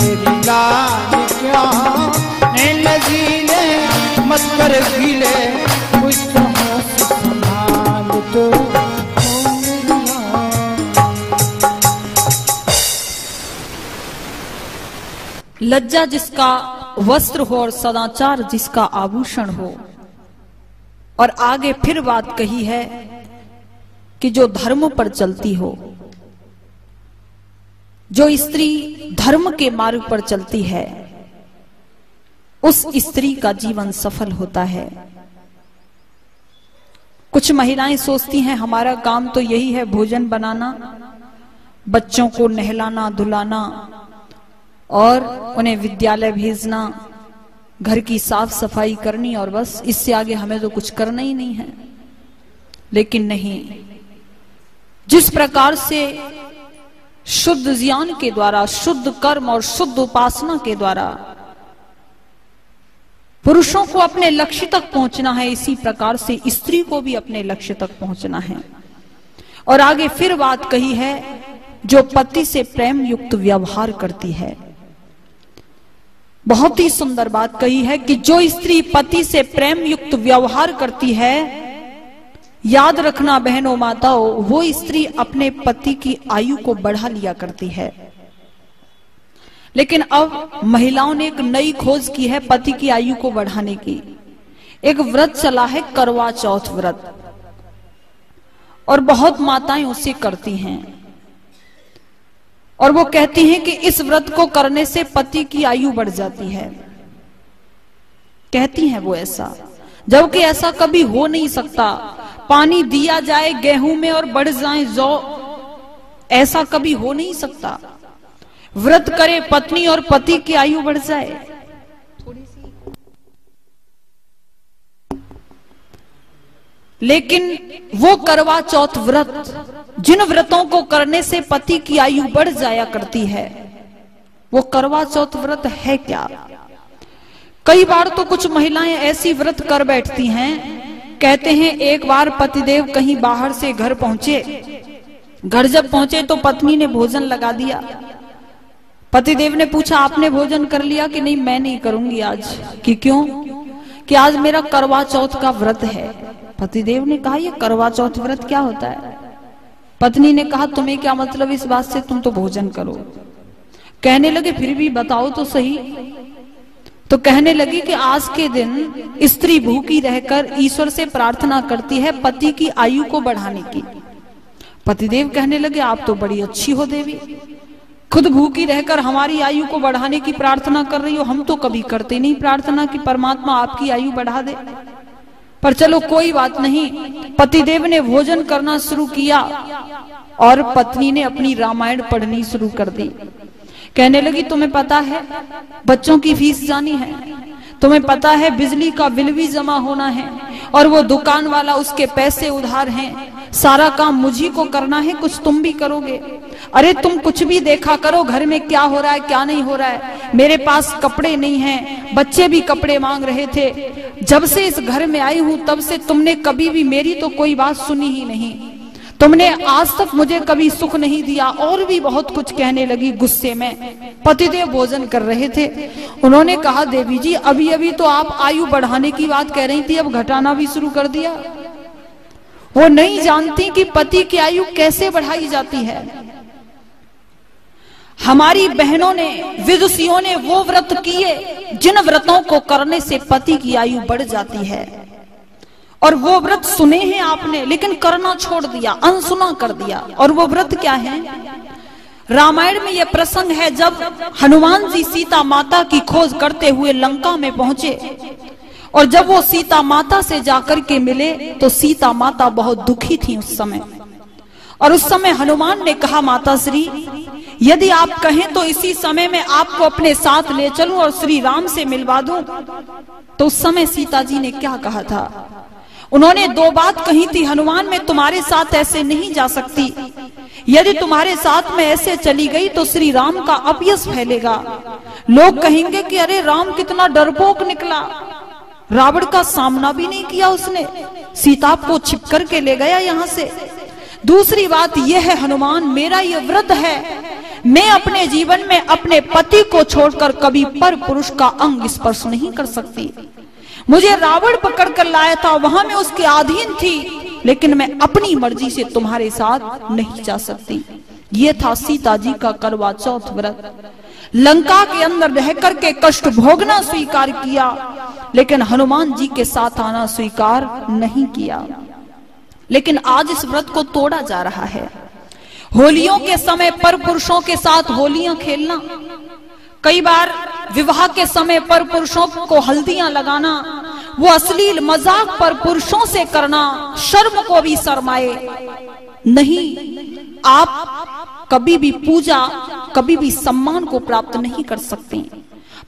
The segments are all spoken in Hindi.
मेरी लाज क्या ने लजीले मत कर गीले, कुछ होश संभाल तो ओ मेरी लाज। लज्जा जिसका वस्त्र हो और सदाचार जिसका आभूषण हो। और आगे फिर बात कही है कि जो धर्म पर चलती हो, जो स्त्री धर्म के मार्ग पर चलती है, उस स्त्री का जीवन सफल होता है। कुछ महिलाएं सोचती हैं हमारा काम तो यही है भोजन बनाना, बच्चों को नहलाना धुलाना और उन्हें विद्यालय भेजना, घर की साफ सफाई करनी, और बस इससे आगे हमें तो कुछ करना ही नहीं है। लेकिन नहीं, जिस प्रकार से शुद्ध ज्ञान के द्वारा, शुद्ध कर्म और शुद्ध उपासना के द्वारा पुरुषों को अपने लक्ष्य तक पहुंचना है, इसी प्रकार से स्त्री को भी अपने लक्ष्य तक पहुंचना है। और आगे फिर बात कही है, जो पति से प्रेम युक्त व्यवहार करती है। बहुत ही सुंदर बात कही है कि जो स्त्री पति से प्रेम युक्त व्यवहार करती है, याद रखना बहनों माताओं, वो स्त्री अपने पति की आयु को बढ़ा लिया करती है। लेकिन अब महिलाओं ने एक नई खोज की है पति की आयु को बढ़ाने की। एक व्रत चला है करवा चौथ व्रत, और बहुत माताएं उसे करती हैं। और वो कहती हैं कि इस व्रत को करने से पति की आयु बढ़ जाती है। कहती हैं वो ऐसा, जबकि ऐसा कभी हो नहीं सकता। पानी दिया जाए गेहूं में और बढ़ जाए जौ, ऐसा कभी हो नहीं सकता। व्रत करे पत्नी और पति की आयु बढ़ जाए। लेकिन वो करवा चौथ व्रत, जिन व्रतों को करने से पति की आयु बढ़ जाया करती है, वो करवा चौथ व्रत है क्या? कई बार तो कुछ महिलाएं ऐसी व्रत कर बैठती हैं, कहते हैं एक बार पतिदेव कहीं बाहर से घर पहुंचे, घर जब पहुंचे तो पत्नी ने भोजन लगा दिया। पतिदेव ने पूछा आपने भोजन कर लिया कि नहीं? मैं नहीं करूंगी आज। कि क्यों? कि आज मेरा करवा चौथ का व्रत है। पतिदेव ने कहा ये करवा चौथ व्रत क्या होता है? पत्नी ने कहा तुम्हें क्या मतलब इस बात से, तुम तो भोजन करो। कहने लगे फिर भी बताओ तो सही। तो कहने लगी कि आज के दिन स्त्री भूखी रहकर ईश्वर से प्रार्थना करती है पति की आयु को बढ़ाने की। पतिदेव कहने लगे आप तो बड़ी अच्छी हो देवी, खुद भूखी रहकर हमारी आयु को बढ़ाने की प्रार्थना कर रही हो। हम तो कभी करते नहीं प्रार्थना कि परमात्मा आपकी आयु बढ़ा दे। पर चलो कोई बात नहीं। पतिदेव ने भोजन करना शुरू किया और पत्नी ने अपनी रामायण पढ़नी शुरू कर दी। कहने लगी तुम्हें पता है बच्चों की फीस जानी है, तुम्हें पता है बिजली का बिल भी जमा होना है, और वो दुकान वाला उसके पैसे उधार हैं, सारा काम मुझी को करना है, कुछ तुम भी करोगे। अरे तुम कुछ भी देखा करो घर में क्या हो रहा है क्या नहीं हो रहा है। मेरे पास कपड़े नहीं हैं, बच्चे भी कपड़े मांग रहे थे। जब से इस घर में आई हूं तब से तुमने कभी भी मेरी तो कोई बात सुनी ही नहीं, तुमने आज तक मुझे कभी सुख नहीं दिया। और भी बहुत कुछ कहने लगी गुस्से में। पतिदेव भोजन कर रहे थे। उन्होंने कहा देवी जी अभी अभी तो आप आयु बढ़ाने की बात कह रही थी, अब घटाना भी शुरू कर दिया। वो नहीं जानती कि पति की आयु कैसे बढ़ाई जाती है। हमारी बहनों ने, विदुषियों ने वो व्रत किए जिन व्रतों को करने से पति की आयु बढ़ जाती है। और वो व्रत सुने हैं आपने, लेकिन करना छोड़ दिया, अनसुना कर दिया। और वो व्रत क्या है? रामायण में यह प्रसंग है जब हनुमान जी सीता माता की खोज करते हुए लंका में पहुंचे, और जब वो सीता माता से जाकर के मिले तो सीता माता बहुत दुखी थी उस समय। और उस समय हनुमान ने कहा माता श्री यदि आप कहें तो इसी समय में आपको अपने साथ ले चलूं और श्री राम से मिलवा दूं। तो उस समय सीता जी ने क्या कहा था? उन्होंने दो बात कही थी, हनुमान मैं तुम्हारे साथ ऐसे नहीं जा सकती, यदि तुम्हारे साथ में ऐसे चली गई तो श्री राम का अपयश फैलेगा। लोग कहेंगे कि अरे राम कितना डरपोक निकला, रावण का सामना भी नहीं किया उसने, सीता को छिप करके ले गया यहां से। दूसरी बात यह है हनुमान मेरा ये व्रत है, मैं अपने जीवन में अपने पति को छोड़कर कभी पर पुरुष का अंग स्पर्श नहीं कर सकती। मुझे रावण पकड़ कर लाया था, वहां मैं उसके अधीन थी, लेकिन मैं अपनी मर्जी से तुम्हारे साथ नहीं जा सकती। ये था सीता जी का करवा चौथ व्रत। लंका के अंदर रह करके कष्ट भोगना स्वीकार किया, लेकिन हनुमान जी के साथ आना स्वीकार नहीं किया। लेकिन आज इस व्रत को तोड़ा जा रहा है। होलियों के समय पर पुरुषों के साथ होलियां खेलना, कई बार विवाह के समय पर पुरुषों को हल्दियां लगाना, वो अश्लील मजाक पर पुरुषों से करना, शर्म को भी शर्माए नहीं। आप कभी भी पूजा, कभी भी सम्मान को प्राप्त नहीं कर सकती,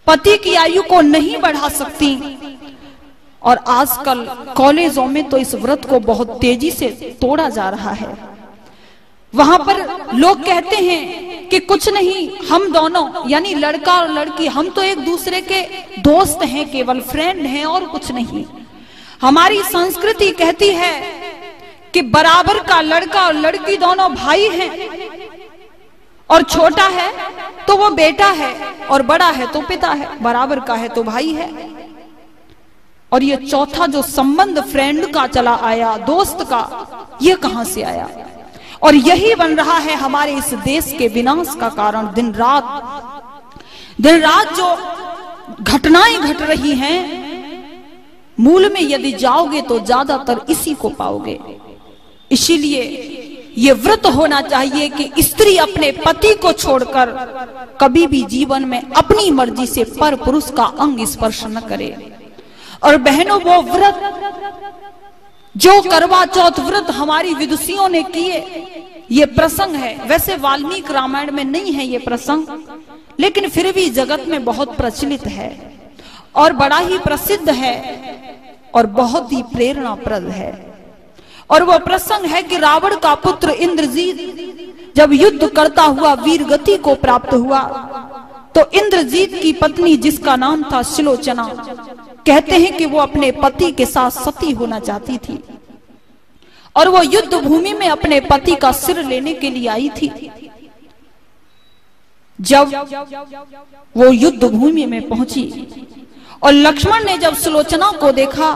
पति की आयु को नहीं बढ़ा सकती। और आजकल कॉलेजों में तो इस व्रत को बहुत तेजी से तोड़ा जा रहा है। वहां पर लोग कहते हैं कि कुछ नहीं, हम दोनों यानी लड़का और लड़की, हम तो एक दूसरे के दोस्त हैं, केवल फ्रेंड हैं और कुछ नहीं। हमारी संस्कृति कहती है कि बराबर का लड़का और लड़की दोनों भाई हैं, और छोटा है तो वो बेटा है और बड़ा है तो पिता है, बराबर का है तो भाई है। और ये चौथा जो संबंध फ्रेंड का चला आया, दोस्त का, ये कहां से आया? और यही बन रहा है हमारे इस देश के विनाश का कारण। दिन रात जो घटनाएं घट रही हैं, मूल में यदि जाओगे तो ज्यादातर इसी को पाओगे। इसीलिए ये व्रत होना चाहिए कि स्त्री अपने पति को छोड़कर कभी भी जीवन में अपनी मर्जी से पर पुरुष का अंग स्पर्श न करे। और बहनों, वो व्रत जो करवा चौथ व्रत हमारी विदुषियों ने किए, ये प्रसंग है। वैसे वाल्मीकि रामायण में नहीं है ये प्रसंग, लेकिन फिर भी जगत में बहुत प्रचलित है और बड़ा ही प्रसिद्ध है और बहुत ही प्रेरणाप्रद है। और वो प्रसंग है कि रावण का पुत्र इंद्रजीत जब युद्ध करता हुआ वीर गति को प्राप्त हुआ, तो इंद्रजीत की पत्नी, जिसका नाम था सुलोचना, कहते हैं कि वो अपने पति के साथ सती होना चाहती थी और वो युद्ध भूमि में अपने पति का सिर लेने के लिए आई थी। जब वो युद्ध भूमि में पहुंची और लक्ष्मण ने जब सुलोचना को देखा,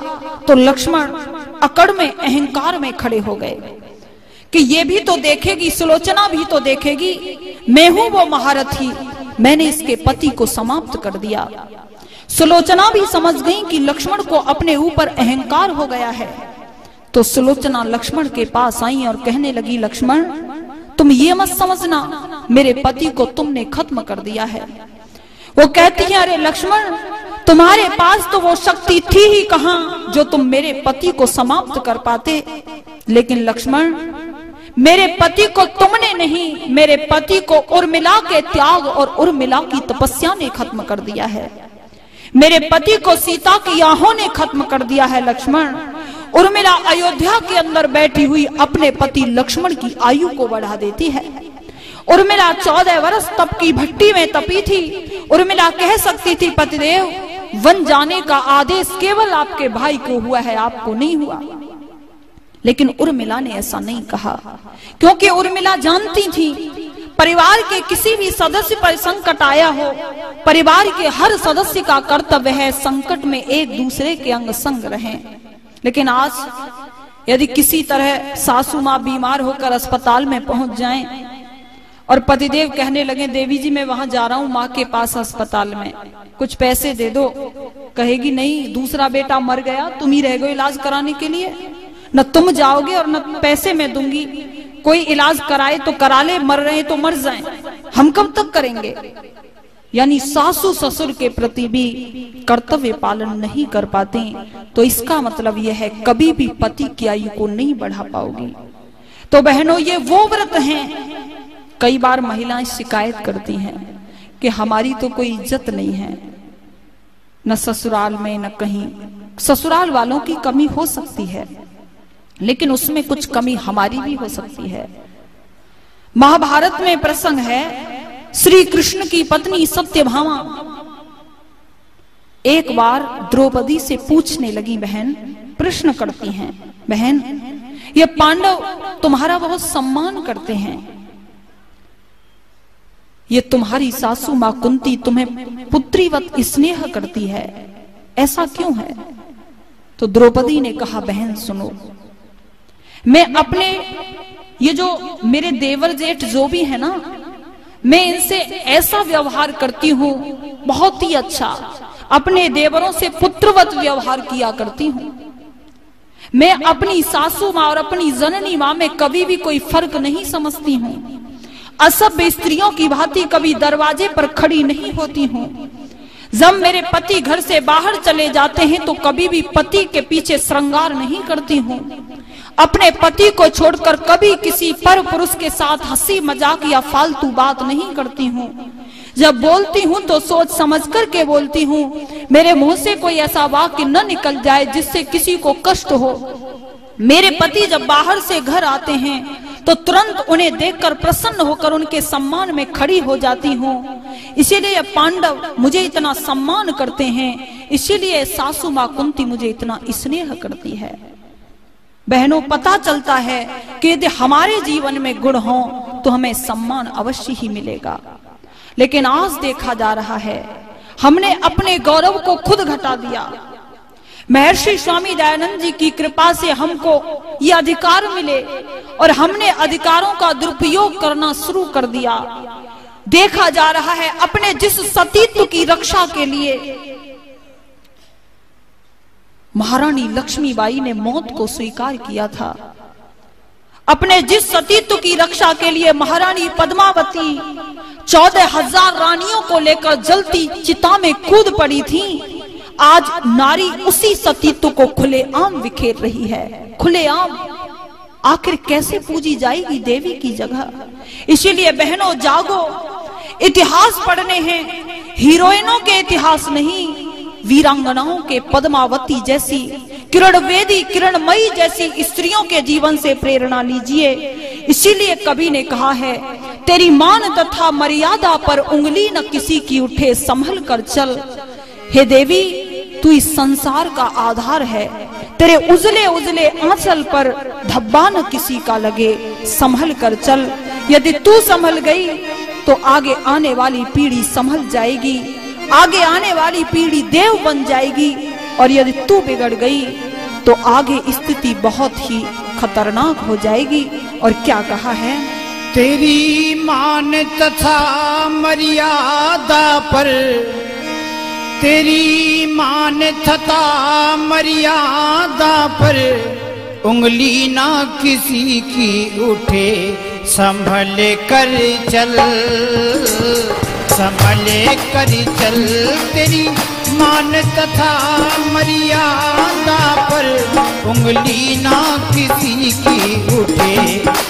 तो लक्ष्मण अकड़ में, अहंकार में खड़े हो गए कि ये भी तो देखेगी, सुलोचना भी तो देखेगी, मैं हूं वो महारथी, मैंने इसके पति को समाप्त कर दिया। सुलोचना भी समझ गई कि लक्ष्मण को अपने ऊपर अहंकार हो गया है। तो सुलोचना लक्ष्मण के पास आई और कहने लगी, लक्ष्मण, तुम ये मत समझना मेरे पति को तुमने खत्म कर दिया है। वो कहती है, अरे लक्ष्मण, तुम्हारे पास तो वो शक्ति थी ही कहां जो तुम मेरे पति को समाप्त कर पाते। लेकिन लक्ष्मण, मेरे पति को तुमने नहीं, मेरे पति को उर्मिला के त्याग और उर्मिला की तपस्या ने खत्म कर दिया है। मेरे पति को सीता की आहों ने खत्म कर दिया है। लक्ष्मण, उर्मिला अयोध्या के अंदर बैठी हुई अपने पति लक्ष्मण की आयु को बढ़ा देती है। उर्मिला 14 वर्ष तप की भट्टी में तपी थी। उर्मिला कह सकती थी, पतिदेव, वन जाने का आदेश केवल आपके भाई को हुआ है, आपको नहीं हुआ। लेकिन उर्मिला ने ऐसा नहीं कहा, क्योंकि उर्मिला जानती थी परिवार के किसी भी सदस्य पर संकट आया हो, परिवार के हर सदस्य का कर्तव्य है संकट में एक दूसरे के अंग संग रहें। लेकिन आज यदि किसी तरह सासू माँ बीमार होकर अस्पताल में पहुंच जाएं और पतिदेव कहने लगे, देवी जी मैं वहां जा रहा हूं माँ के पास अस्पताल में, कुछ पैसे दे दो, कहेगी नहीं, दूसरा बेटा मर गया, तुम ही रह गए इलाज कराने के लिए, न तुम जाओगे और न पैसे मैं दूंगी। कोई इलाज कराए तो करा ले, मर रहे तो मर जाएं, हम कब तक करेंगे। यानी सासू ससुर के प्रति भी कर्तव्य पालन नहीं कर पाते, तो इसका मतलब यह है कभी भी पति की आयु को नहीं बढ़ा पाओगी। तो बहनों, ये वो व्रत हैं। कई बार महिलाएं शिकायत करती हैं कि हमारी तो कोई इज्जत नहीं है, न ससुराल में न कहीं। ससुराल वालों की कमी हो सकती है, लेकिन उसमें कुछ कमी हमारी भी हो सकती है। महाभारत में प्रसंग है, श्री कृष्ण की पत्नी सत्यभामा एक बार द्रौपदी से पूछने लगी, बहन, प्रश्न करती हैं, बहन, ये पांडव तुम्हारा बहुत सम्मान करते हैं, ये तुम्हारी सासू मां कुंती तुम्हें पुत्रीवत स्नेह करती है, ऐसा क्यों है? तो द्रौपदी ने कहा, बहन सुनो, मैं अपने ये जो मेरे देवर जेठ जो भी है ना, मैं इनसे ऐसा व्यवहार करती हूँ, बहुत ही अच्छा, अपने देवरों से पुत्रवत व्यवहार किया करती हूँ। मैं अपनी सासू माँ और अपनी जननी माँ में कभी भी कोई फर्क नहीं समझती हूँ। असभ्य स्त्रियों की भांति कभी दरवाजे पर खड़ी नहीं होती हूँ। जब मेरे पति घर से बाहर चले जाते हैं तो कभी भी पति के पीछे श्रृंगार नहीं करती हूँ। अपने पति को छोड़कर कभी किसी पर पुरुष के साथ हंसी मजाक या फालतू बात नहीं करती हूँ। जब बोलती हूँ तो सोच समझ कर के बोलती हूँ। मेरे मुंह से कोई ऐसा वाक्य न निकल जाए जिससे किसी को कष्ट हो। मेरे पति जब बाहर से घर आते हैं तो तुरंत उन्हें देखकर प्रसन्न होकर उनके सम्मान में खड़ी हो जाती हूँ। इसीलिए पांडव मुझे इतना सम्मान करते हैं, इसीलिए सासू माँ कुंती मुझे इतना स्नेह करती है। बहनों, पता चलता है कि यदि हमारे जीवन में गुण हो तो हमें सम्मान अवश्य ही मिलेगा। लेकिन आज देखा जा रहा है हमने अपने गौरव को खुद घटा दिया। महर्षि स्वामी दयानंद जी की कृपा से हमको ये अधिकार मिले और हमने अधिकारों का दुरुपयोग करना शुरू कर दिया। देखा जा रहा है अपने जिस सतीत्व की रक्षा के लिए महारानी लक्ष्मीबाई ने मौत को स्वीकार किया था, अपने जिस सतीत्व की रक्षा के लिए महारानी पद्मावती 14,000 रानियों को लेकर जलती चिता में कूद पड़ी थी, आज नारी उसी सतीत्व को खुलेआम बिखेर रही है। खुलेआम आखिर कैसे पूजी जाएगी देवी की जगह? इसीलिए बहनों जागो, इतिहास पढ़ने हैं, हीरोइनों के इतिहास नहीं, वीरांगनाओं के, पद्मावती जैसी, किरणवेदी, किरणमयी जैसी स्त्रियों के जीवन से प्रेरणा लीजिए। इसीलिए कवि ने कहा है, तेरी मान तथा मर्यादा पर उंगली न किसी की उठे, संभल कर चल। हे देवी, तू इस संसार का आधार है, तेरे उजले उजले आंचल पर धब्बा न किसी का लगे, संभल कर चल। यदि तू संभल गई तो आगे आने वाली पीढ़ी संभल जाएगी, आगे आने वाली पीढ़ी देव बन जाएगी, और यदि तू बिगड़ गई तो आगे स्थिति बहुत ही खतरनाक हो जाएगी। और क्या कहा है? तेरी मान तथा मर्यादा पर, तेरी मान तथा मर्यादा पर उंगली ना किसी की उठे, संभल कर चल, संभल कर चल। तेरी मान तथा मर्यादा पर उंगली ना किसी की उठे,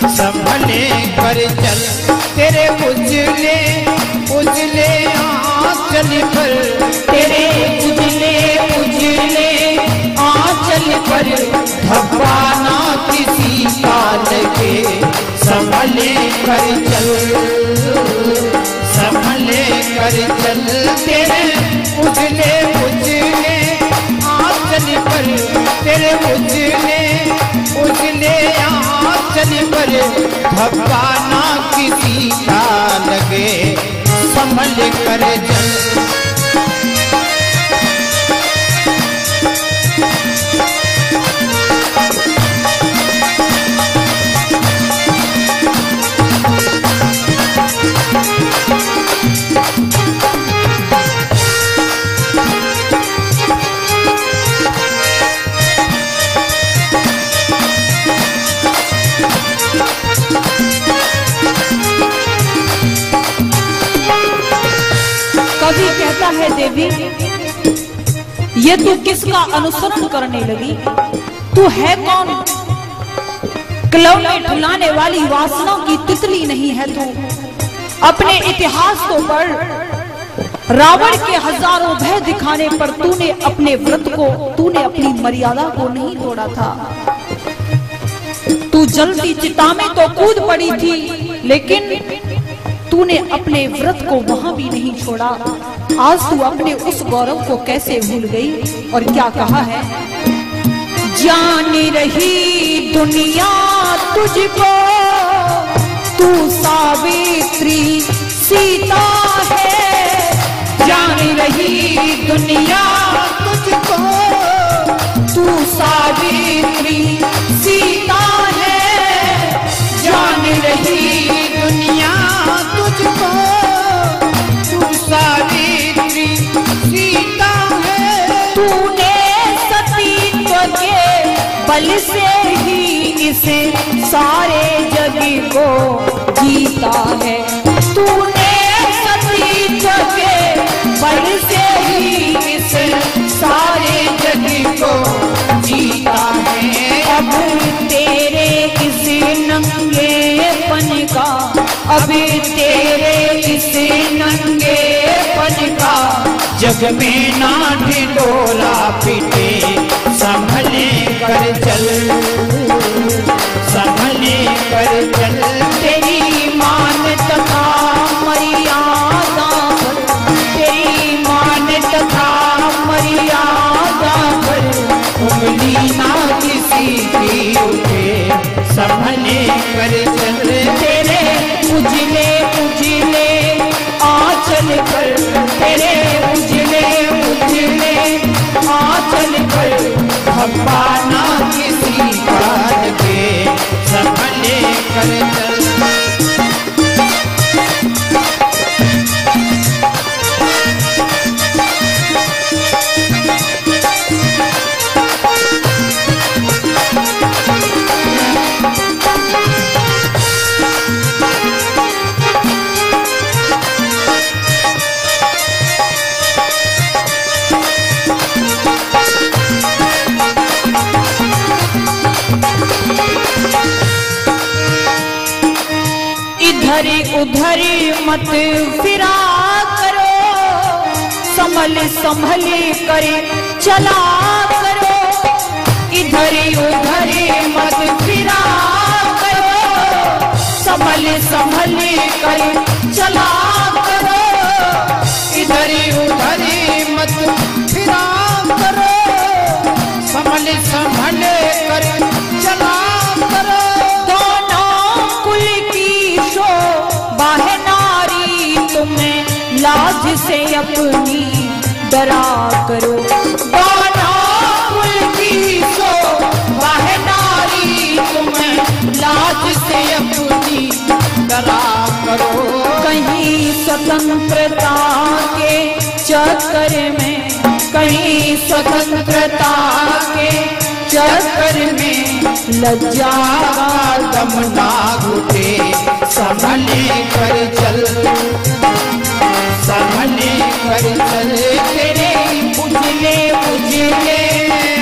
संभल कर चल। तेरे उजले उजले आंचल पर, तेरे उजले उजले आंचल पर धब्बा ना किसी का लगे, संभल कर चल, संभल कर चल। तेरे उजले उजले आंचल पर, तेरे उजले उजले आंचल पर धब्बा ना किसी का लगे, संभल कर चल। कवि कहता है, देवी ये तू किसका अनुसरण करने लगी? तू है कौन? खिलौने ठुलाने वाली वासना की तितली नहीं है तू। अपने इतिहास को पढ़। रावण के हजारों भय दिखाने पर तूने अपने व्रत को, तूने अपनी मर्यादा को नहीं तोड़ा था। तू जलती चिता में तो कूद पड़ी थी, लेकिन तूने अपने व्रत को वहां भी नहीं छोड़ा। आज तू अपने उस गौरव को कैसे भूल गई? और क्या कहा है? जान रही दुनिया तुझको, तू सावित्री सीता है, जान रही दुनिया तुझको, तू सावित्री। सीता है, जान रही दुनिया तुझको, तू सावित्री सीता है। तूने सतीत्व के बल से ही इसे सारे जग को जीता है। तूने सतीत्व के बल से ही इसे सारे जग को जीता है। अब तेरे इस नंगेपन का, अब तेरे इस नंगेपन का जग में ना ढिंढोरा पीटे, संभले कर चल, संभले कर चल। तेरी मान तथा मर्यादा पर, तेरी मान तथा मर्यादा पर उंगली ना किसी की उठे, संभले कर चल। तेरे उजले उजले आंचल पर, तेरे उजले उजले आंचल पर धब्बा ना किसी का लगे, संभले कर चल। इधर उधर मत फिरा करो, संभल संभल कर चला करो। इधर उधर मत फिरा करो, संभल संभल कर चला करो। इधर उधर मत फिरा करो, संभल संभल कर चला करो। दोनों कुल की शोभा है नारी, तुम्हें लाज से अपनी डरा करो। दोनों कुल की शोभा है नारी, तुम्हें लाज से अपनी डरा करो। कहीं स्वतंत्रता के चक्कर में, कहीं स्वतंत्रता के चक्कर में लज्जा का दम ना घुटे, संभले कर चल, संभले कर चल। तेरे उजले उजले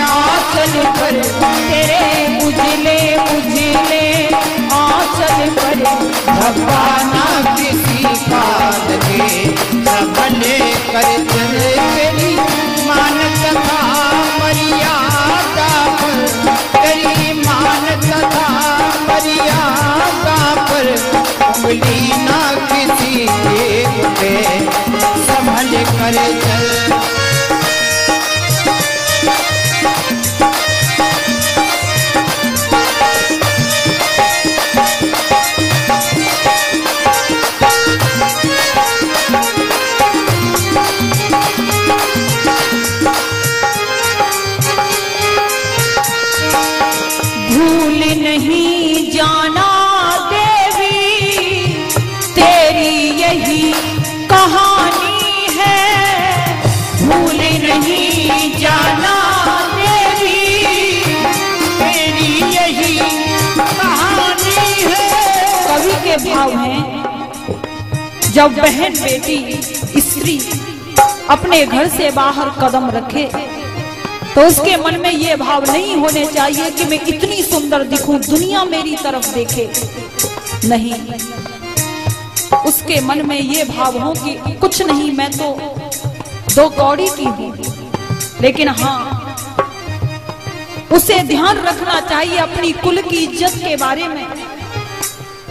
आंचल पर, तेरे उजले उजले आंचल पर धब्बा ना किसी का लगे, संभले कर चल। तेरी मान तथा मर्यादा पर, तेरी मान तथा मर्यादा पर उंगली ना किसी के उठे, संभल कर चल। भूल नहीं जाना देवी, तेरी यही कहानी है। भूल नहीं जाना देवी, तेरी यही कहानी है। कवि के भाव हैं, जब बहन बेटी स्त्री अपने घर से बाहर कदम रखे तो उसके मन में ये भाव नहीं होने चाहिए कि मैं इतनी सुंदर दिखूं, दुनिया मेरी तरफ देखे। नहीं, उसके मन में ये भाव हो कि कुछ नहीं, मैं तो दो कौड़ी की हूं। लेकिन हाँ, उसे ध्यान रखना चाहिए अपनी कुल की इज्जत के बारे में।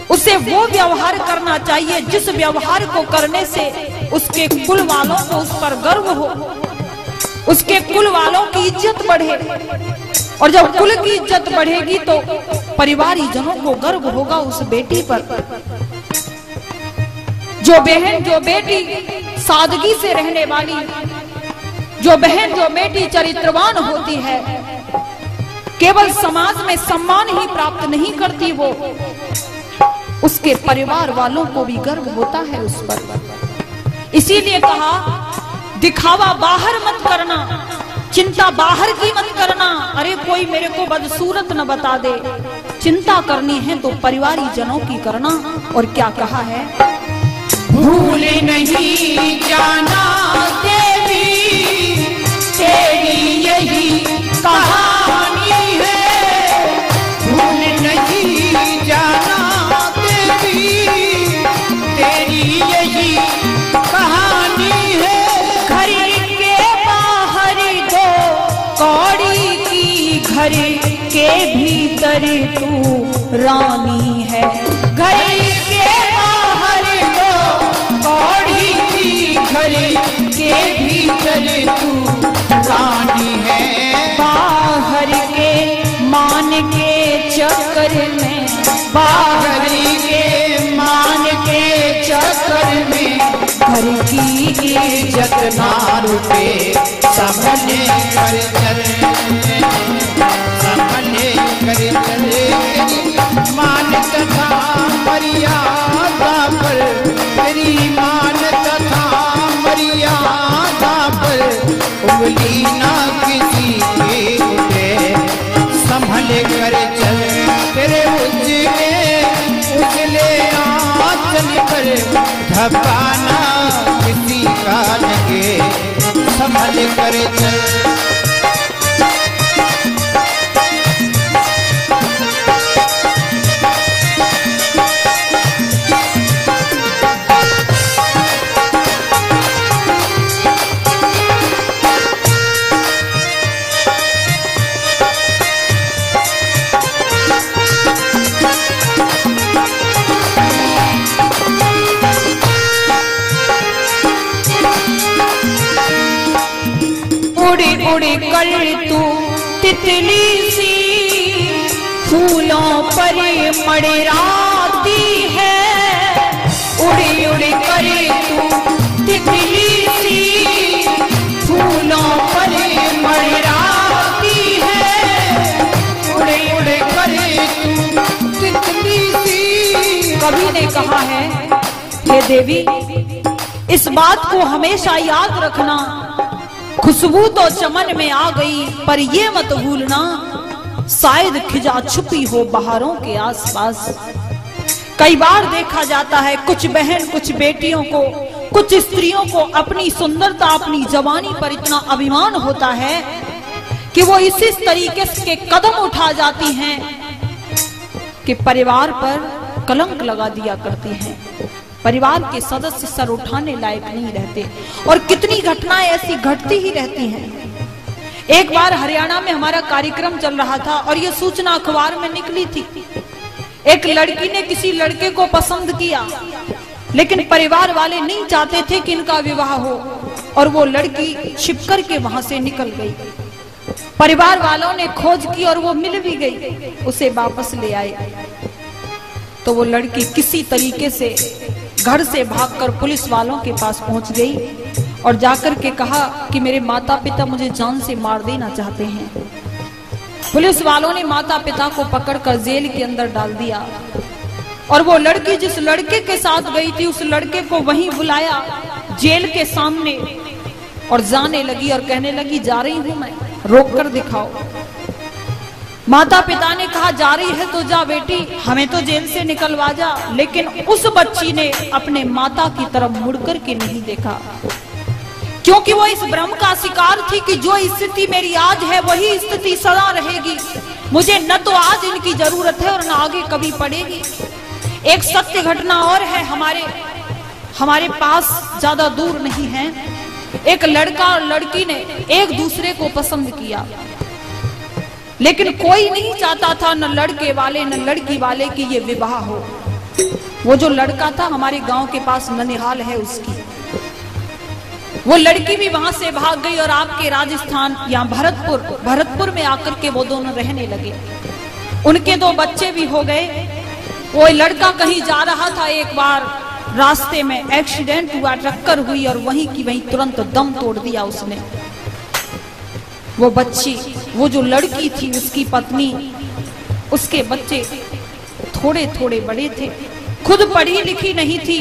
उसे वो व्यवहार करना चाहिए जिस व्यवहार को करने से उसके कुल वालों को उस पर गर्व हो, उसके कुल वालों की इज्जत बढ़े। और जब कुल की इज्जत बढ़ेगी तो परिवारजनों को गर्व होगा उस बेटी पर। जो बहन जो बेटी सादगी से रहने वाली, जो बहन जो बेटी चरित्रवान होती है, केवल समाज में सम्मान ही प्राप्त नहीं करती, वो उसके परिवार वालों को भी गर्व होता है उस पर। इसीलिए कहा दिखावा बाहर मत करना, चिंता बाहर की मत करना। अरे कोई मेरे को बदसूरत न बता दे, चिंता करनी है तो परिवारी जनों की करना। और क्या कहा है, भूल नहीं जाना देवी तेरी यही कहानी है, भूल नहीं जाना देवी तेरी यही कहानी है। घर के बाहर दो कौड़ी की, घर के भीतर तू रानी है। घर के बाहर दो कौड़ी की, घर के भीतर तू रानी है। बाहर के मान के चक्कर में, बाहर के मान के चक्कर में घर की इज्जत ना रुके, संभले कर चल, संभले कर चल। मान तथा मर्यादा पर, तेरी मान तथा मर्यादा पर उंगली ना किसी के उठे, संभले कर चल। तेरे उजले आंचल पर धपाना किसी का लगे, संभल कर चल। उड़ी उड़ी कर तू तितली सी, फूलों पर मड़राती है। उड़ी उड़ी कर तू तितली सी, फूलों पर मड़राती है। उड़े उड़े करे तू तितली सी। कवि ने कहा है, हे देवी इस बात को हमेशा याद रखना, खुशबू तो चमन में आ गई पर ये मत भूलना, शायद खिजा छुपी हो बहारों के आसपास। कई बार देखा जाता है कुछ बहन कुछ बेटियों को, कुछ स्त्रियों को अपनी सुंदरता अपनी जवानी पर इतना अभिमान होता है कि वो इसी तरीके के कदम उठा जाती हैं कि परिवार पर कलंक लगा दिया करती हैं। परिवार के सदस्य सर उठाने लायक नहीं रहते और कितनी घटनाएं ऐसी घटती ही रहती हैं। एक बार हरियाणा में हमारा कार्यक्रम चल रहा था और ये सूचना अखबार में निकली थी। एक लड़की ने किसी लड़के को पसंद किया, लेकिन परिवार वाले नहीं चाहते थे कि इनका विवाह हो और वो लड़की छिप कर के वहां से निकल गई। परिवार वालों ने खोज की और वो मिल भी गई, उसे वापस ले आए। तो वो लड़की किसी तरीके से घर से भागकर पुलिस वालों के पास पहुंच गई और जाकर के कहा कि मेरे माता पिता मुझे जान से मार देना चाहते हैं। पुलिस वालों ने माता पिता को पकड़कर जेल के अंदर डाल दिया और वो लड़की जिस लड़के के साथ गई थी उस लड़के को वहीं बुलाया जेल के सामने और जाने लगी और कहने लगी जा रही हूं मैं, रोक कर दिखाओ। माता पिता ने कहा जा रही है तो जा बेटी, हमें तो जेल से निकलवा जा। लेकिन उस बच्ची ने अपने माता की तरफ मुड़कर के नहीं देखा, क्योंकि वो इस भ्रम का शिकार थी कि जो स्थिति मेरी आज है वही स्थिति सदा रहेगी। मुझे न तो आज इनकी जरूरत है और न आगे कभी पड़ेगी। एक सत्य घटना और है हमारे पास, ज्यादा दूर नहीं है। एक लड़का और लड़की ने एक दूसरे को पसंद किया, लेकिन कोई नहीं चाहता था, न लड़के वाले न लड़की वाले की ये विवाह हो। वो जो लड़का था हमारे गांव के पास ननिहाल है उसकी, वो लड़की भी वहां से भाग गई और आपके राजस्थान या भरतपुर में आकर के वो दोनों रहने लगे। उनके 2 बच्चे भी हो गए। वो लड़का कहीं जा रहा था, एक बार रास्ते में एक्सीडेंट हुआ, टक्कर हुई और वहीं की वहीं तुरंत दम तोड़ दिया उसने। वो बच्ची, वो जो लड़की थी, उसकी पत्नी, उसके बच्चे थोड़े थोड़े बड़े थे, खुद पढ़ी लिखी नहीं थी,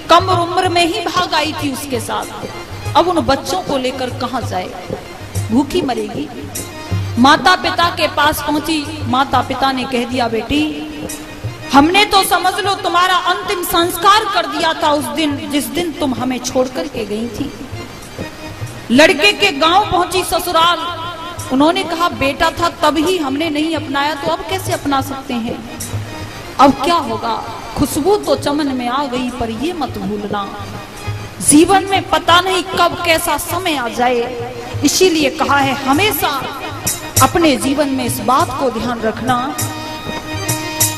कम उम्र में ही भाग आई थी उसके साथ। अब उन बच्चों को लेकर कहां जाए, भूखी मरेगी। माता पिता के पास पहुंची, माता पिता ने कह दिया, बेटी हमने तो समझ लो तुम्हारा अंतिम संस्कार कर दिया था उस दिन जिस दिन तुम हमें छोड़ करके गई थी। लड़के के गांव पहुंची, ससुराल, उन्होंने कहा बेटा था तब ही हमने नहीं अपनाया तो अब कैसे अपना सकते हैं। अब क्या होगा, खुशबू तो चमन में आ गई पर ये मत भूलना, जीवन में पता नहीं कब कैसा समय आ जाए। इसीलिए कहा है हमेशा अपने जीवन में इस बात को ध्यान रखना।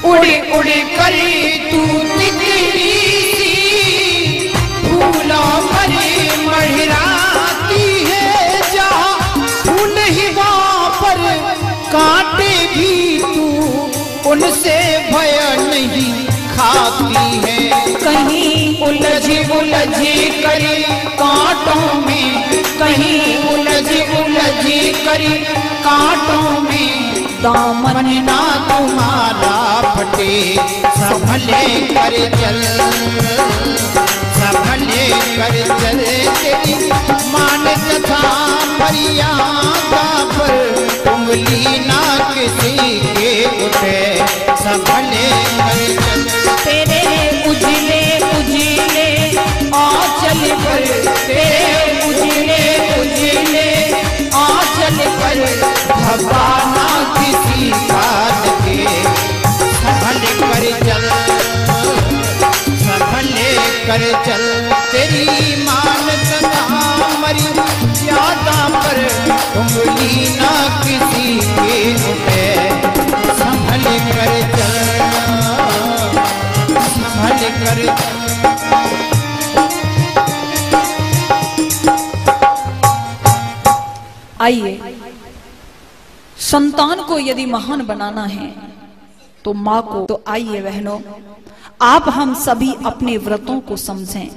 उड़े उड़े करे तू तितली सी, फूलों पर मढ़राती है, जहाँ फूल ही वहाँ पर कांटे भी तू उनसे भय नहीं खाती है। कहीं उलझी उलझी करी कांटों में, कहीं उलझी उलझी करी कांटों में, दामन ना तुम्हारा फटे, संभले कर चल, संभले कर चल, तेरी मान तथा मर्यादा पर उंगली ना किसी के उठे, संभले कर चल, तेरे उजले उजले आंचल पर, तेरे उजले उजले आंचल पर भगवाना किसी बात के, संभले कर चल, संभले कर चल, तेरी मान तथा मर्यादा पर उंगली ना किसी के उठे, संभले कर चल, संभले कर चल। आइए, संतान को यदि महान बनाना है तो माँ को, तो आइए बहनों, आप हम सभी अपने व्रतों को समझें।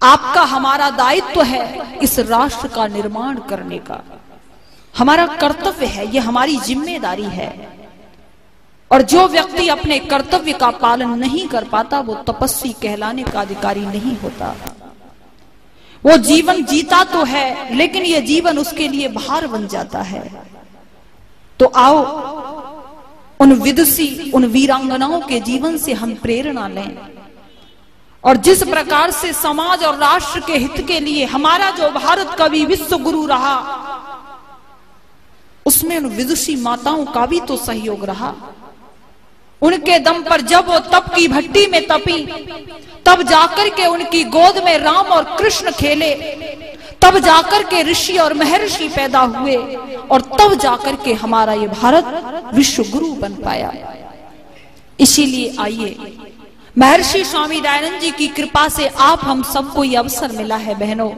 आपका हमारा दायित्व है इस राष्ट्र का निर्माण करने का, हमारा कर्तव्य है, ये हमारी जिम्मेदारी है। और जो व्यक्ति अपने कर्तव्य का पालन नहीं कर पाता वो तपस्वी कहलाने का अधिकारी नहीं होता। वो जीवन जीता तो है लेकिन ये जीवन उसके लिए भार बन जाता है। तो आओ उन विदुषी, उन वीरांगनाओं के जीवन से हम प्रेरणा लें और जिस प्रकार से समाज और राष्ट्र के हित के लिए हमारा जो भारत कवि विश्व गुरु रहा, उसमें उन विदुषी माताओं का भी तो सहयोग रहा। उनके दम पर जब वो तप की भट्टी में तपी, तब जाकर के उनकी गोद में राम और कृष्ण खेले, तब जाकर के ऋषि और महर्षि पैदा हुए और तब जाकर के हमारा ये भारत विश्व गुरु बन पाया। इसीलिए आइए, महर्षि स्वामी दयानंद जी की कृपा से आप हम सबको ये अवसर मिला है बहनों,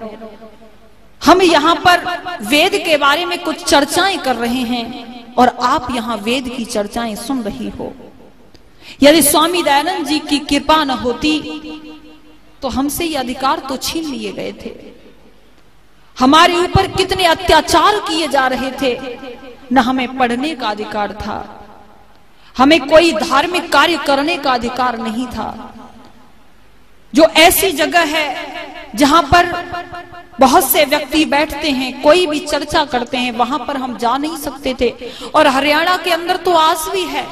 हम यहाँ पर वेद के बारे में कुछ चर्चाएं कर रहे हैं और आप यहाँ वेद की चर्चाएं सुन रही हो। यदि स्वामी दयानंद जी की कृपा न होती तो हमसे ये अधिकार तो छीन लिए गए थे। हमारे ऊपर कितने अत्याचार किए जा रहे थे, न हमें पढ़ने का अधिकार था, हमें कोई धार्मिक कार्य करने का अधिकार नहीं था। जो ऐसी जगह है जहां पर बहुत से व्यक्ति बैठते हैं, कोई भी चर्चा करते हैं, वहां पर हम जा नहीं सकते थे। और हरियाणा के अंदर तो आज भी है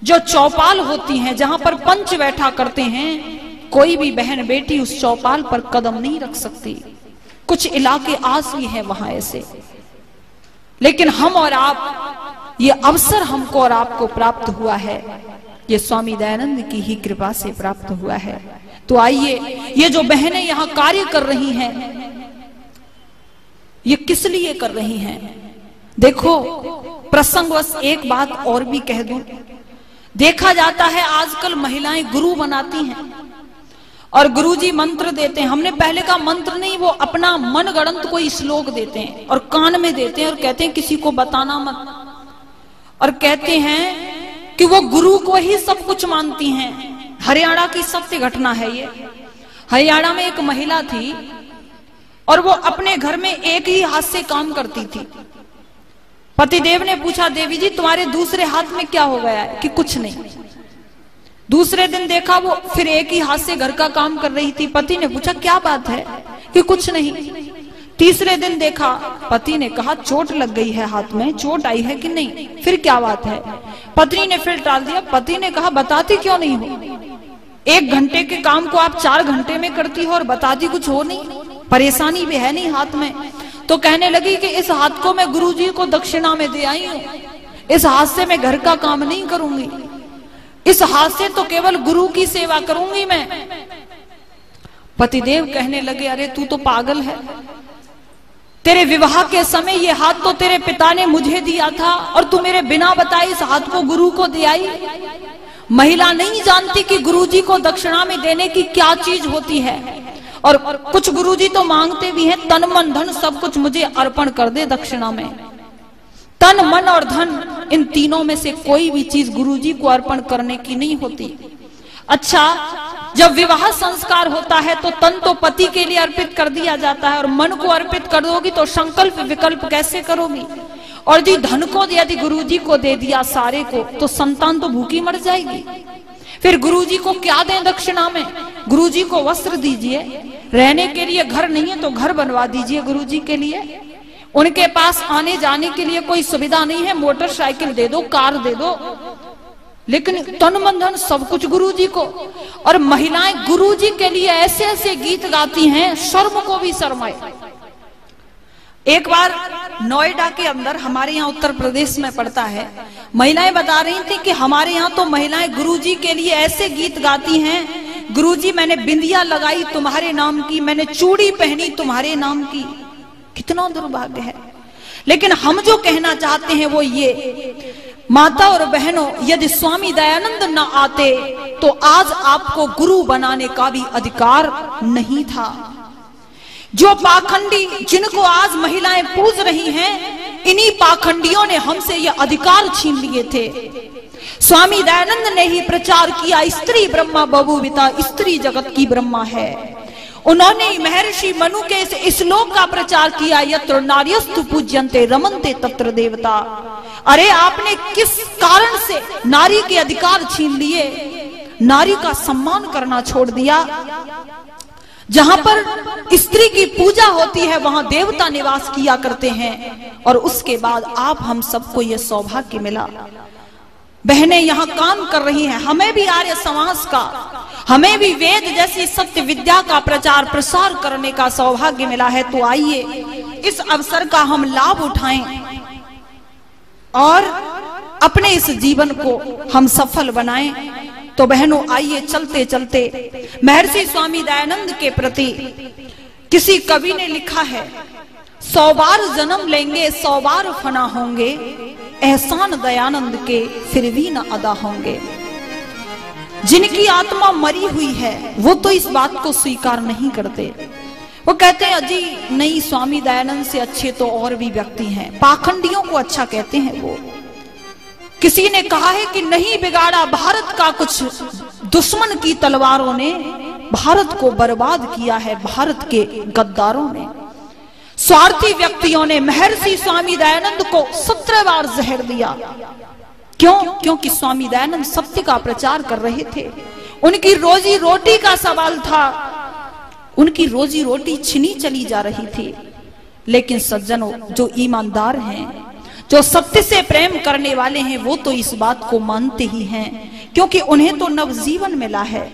जो चौपाल होती हैं, जहां पर पंच बैठा करते हैं, कोई भी बहन बेटी उस चौपाल पर कदम नहीं रख सकती। कुछ इलाके आज भी हैं वहां ऐसे, लेकिन हम और आप, ये अवसर हमको और आपको प्राप्त हुआ है, ये स्वामी दयानंद की ही कृपा से प्राप्त हुआ है। तो आइए, ये जो बहनें यहाँ कार्य कर रही हैं, ये किस लिए कर रही हैं? देखो, प्रसंगवश एक बात और भी कह दूं, देखा जाता है आजकल महिलाएं गुरु बनाती हैं और गुरुजी मंत्र देते हैं। हमने पहले का मंत्र नहीं, वो अपना मन गढ़ंत कोई श्लोक देते हैं और कान में देते हैं और कहते हैं किसी को बताना मत, और कहते हैं कि वो गुरु को ही सब कुछ मानती हैं। हरियाणा की सत्य घटना है ये। हरियाणा में एक महिला थी और वो अपने घर में एक ही हाथ से काम करती थी। पतिदेव ने पूछा, देवी जी तुम्हारे दूसरे हाथ में क्या हो गया है? कि कुछ नहीं। दूसरे दिन देखा वो फिर एक ही हाथ से घर का काम कर रही थी। पति ने पूछा क्या बात है? कि कुछ नहीं। तीसरे दिन देखा, पति ने कहा चोट लग गई है हाथ में, चोट आई है कि नहीं? फिर क्या बात है? पत्नी ने फिर टाल दिया। पति ने कहा बताती क्यों नहीं हो? 1 घंटे के काम को आप 4 घंटे में करती हो और बताती कुछ हो नहीं, परेशानी भी है नहीं हाथ में। तो कहने लगी कि इस हाथ को मैं गुरुजी को दक्षिणा में दे आई हूं, इस हाथ से मैं घर का काम नहीं करूंगी, इस हाथ से तो केवल गुरु की सेवा करूंगी मैं। पतिदेव कहने लगे अरे तू तो पागल है, तेरे विवाह के समय ये हाथ तो तेरे पिता ने मुझे दिया था और तू मेरे बिना बताए इस हाथ को गुरु को दे आई। महिला नहीं जानती कि गुरुजी को दक्षिणा में देने की क्या चीज होती है। और कुछ गुरुजी तो मांगते भी हैं तन मन धन सब कुछ मुझे अर्पण कर दे दक्षिणा में। तन मन और धन इन तीनों में से कोई भी चीज गुरुजी को अर्पण करने की नहीं होती। अच्छा, जब विवाह संस्कार होता है तो तन तो पति के लिए अर्पित कर दिया जाता है और मन को अर्पित कर दोगी तो संकल्प विकल्प कैसे करोगी? और जी धन को यदि गुरुजी को दे दिया सारे को तो संतान तो भूखी मर जाएगी। फिर गुरुजी को क्या दें दक्षिणा में? गुरुजी को वस्त्र दीजिए, रहने के लिए घर नहीं है तो घर बनवा दीजिए गुरुजी के लिए। उनके पास आने जाने के लिए कोई सुविधा नहीं है, मोटरसाइकिल दे दो, कार दे दो, लेकिन तन मन धन सब कुछ गुरुजी को। और महिलाएं गुरुजी के लिए ऐसे ऐसे गीत गाती हैं, शर्म को भी शर्माए। एक बार नोएडा के अंदर, हमारे यहाँ उत्तर प्रदेश में पड़ता है, महिलाएं बता रही थी कि हमारे यहाँ तो महिलाएं गुरुजी के लिए ऐसे गीत गाती हैं, गुरुजी मैंने बिंदिया लगाई तुम्हारे नाम की, मैंने चूड़ी पहनी तुम्हारे नाम की। कितना दुर्भाग्य है। लेकिन हम जो कहना चाहते हैं वो ये, माता और बहनों, यदि स्वामी दयानंद न आते तो आज आपको गुरु बनाने का भी अधिकार नहीं था। जो पाखंडी जिनको आज महिलाएं पूज रही हैं, इन्हीं पाखंडियों ने हमसे ये अधिकार छीन लिए थे। स्वामी दयानंद ने ही प्रचार किया स्त्री ब्रह्मा बहुविता, स्त्री जगत की ब्रह्मा है। उन्होंने महर्षि मनु के इस श्लोक का प्रचार किया, यत्र नार्यस्तु पूज्यन्ते रमन्ते तत्र देवता। अरे आपने किस कारण से नारी के अधिकार छीन लिए, नारी का सम्मान करना छोड़ दिया? जहां पर स्त्री की पूजा होती है वहां देवता निवास किया करते हैं। और उसके बाद आप हम सबको यह सौभाग्य मिला। बहनें यहाँ काम कर रही हैं, हमें भी आर्य समाज का, हमें भी वेद जैसी सत्य विद्या का प्रचार प्रसार करने का सौभाग्य मिला है। तो आइए इस अवसर का हम लाभ उठाएं और अपने इस जीवन को हम सफल बनाएं। तो बहनों आइए चलते चलते महर्षि स्वामी दयानंद के प्रति किसी कवि ने लिखा है, 100 बार जन्म लेंगे 100 बार फना होंगे, एहसान दयानंद के फिर भी न अदा होंगे। जिनकी आत्मा मरी हुई है वो तो इस बात को स्वीकार नहीं करते। वो कहते हैं अजी नहीं, स्वामी दयानंद से अच्छे तो और भी व्यक्ति हैं। पाखंडियों को अच्छा कहते हैं वो। किसी ने कहा है कि नहीं बिगाड़ा भारत का कुछ, दुश्मन की तलवारों ने भारत को बर्बाद किया है, भारत के गद्दारों ने, स्वार्थी व्यक्तियों ने महर्षि स्वामी दयानंद को 17 बार जहर दिया। क्यों? क्योंकि स्वामी दयानंद सत्य का प्रचार कर रहे थे। उनकी रोजी रोटी का सवाल था, उनकी रोजी रोटी छिनी चली जा रही थी। लेकिन सज्जनों, जो ईमानदार हैं, जो सत्य से प्रेम करने वाले हैं, वो तो इस बात को मानते ही हैं, क्योंकि उन्हें तो नवजीवन मिला है,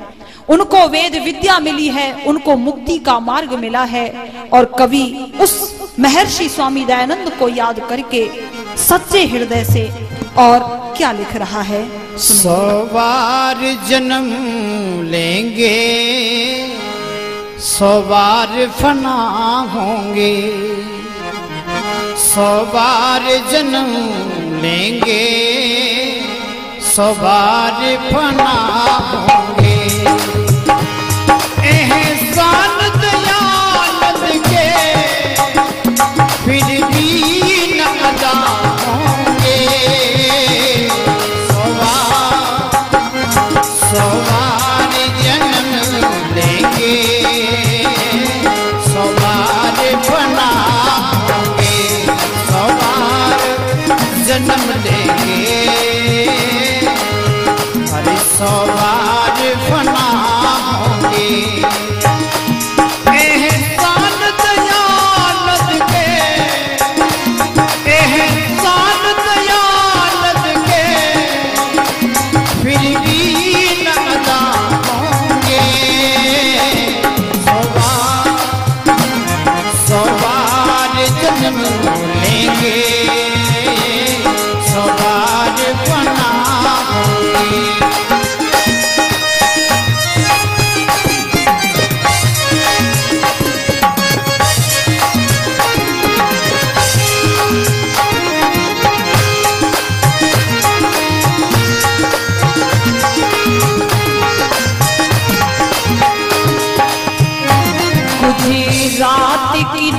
उनको वेद विद्या मिली है, उनको मुक्ति का मार्ग मिला है। और कवि उस महर्षि स्वामी दयानंद को याद करके सच्चे हृदय से और क्या लिख रहा है? 100 बार जन्म लेंगे 100 बार फना होंगे, 100 बार जन्म लेंगे 100 बार फना होंगे, एहसान दयानंद के फिर भी न अदा होंगे। 100 बार